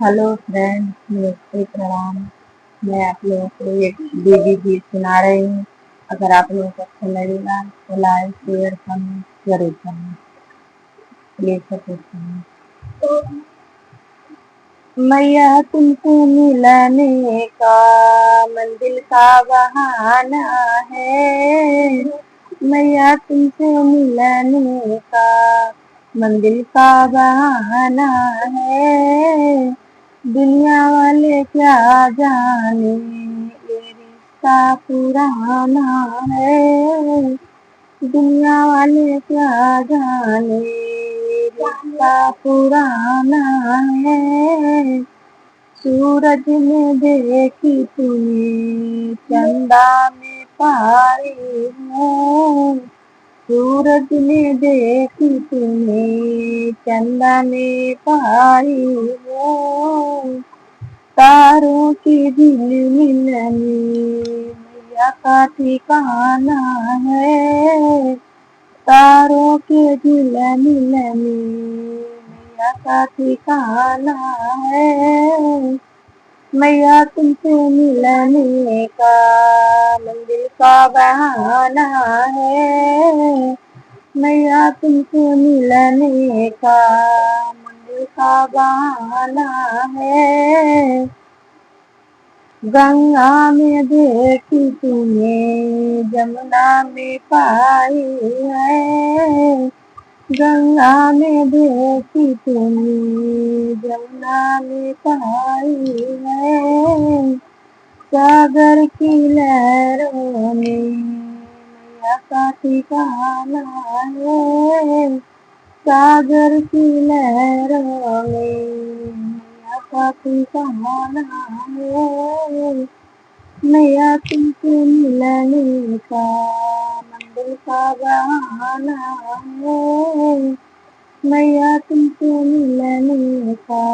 Hello friend, नमस्ते, प्रणाम। मैं आप लोगों को एक देवी गीत सुना रही हूँ। अगर आप लोगों को अच्छा लगेगा तो लाइक शेयर कमेंट जरूर करना। प्लीज सपोर्ट करना। मैया तुमसे मिलने का मंदिर का बहाना है। मैया तुमसे मिलने का मंदिर का बहाना है। दुनिया वाले क्या जाने ये रिश्ता पुराना है। दुनिया वाले क्या जाने ये रिश्ता पुराना है। सूरज में देखी तुम्हें चंदा में पाई हूँ। सूरज में देखी तुम्हें चंदा में पाई हूँ। तारों की झिलमिलने मैया का ठिकाना है। तारों के झिलमिलने मैया का ठिकाना है। मैया तुमसे मिलने का मंदिर का बहाना है। मैया तुमसे मिलने का मंदिर का बहाना है। गंगा में देखी तुम्हें जमुना में पाई है। गंगा में देखी तुम्हें जमुना में पाई है। सागर की लहरों में मैया का ठिकाना है। सागर की लहरों में मैया का ठिकाना है। मैया तुमसे मिलने का मंदिर का बहाना है। मैया तुमसे मिलने का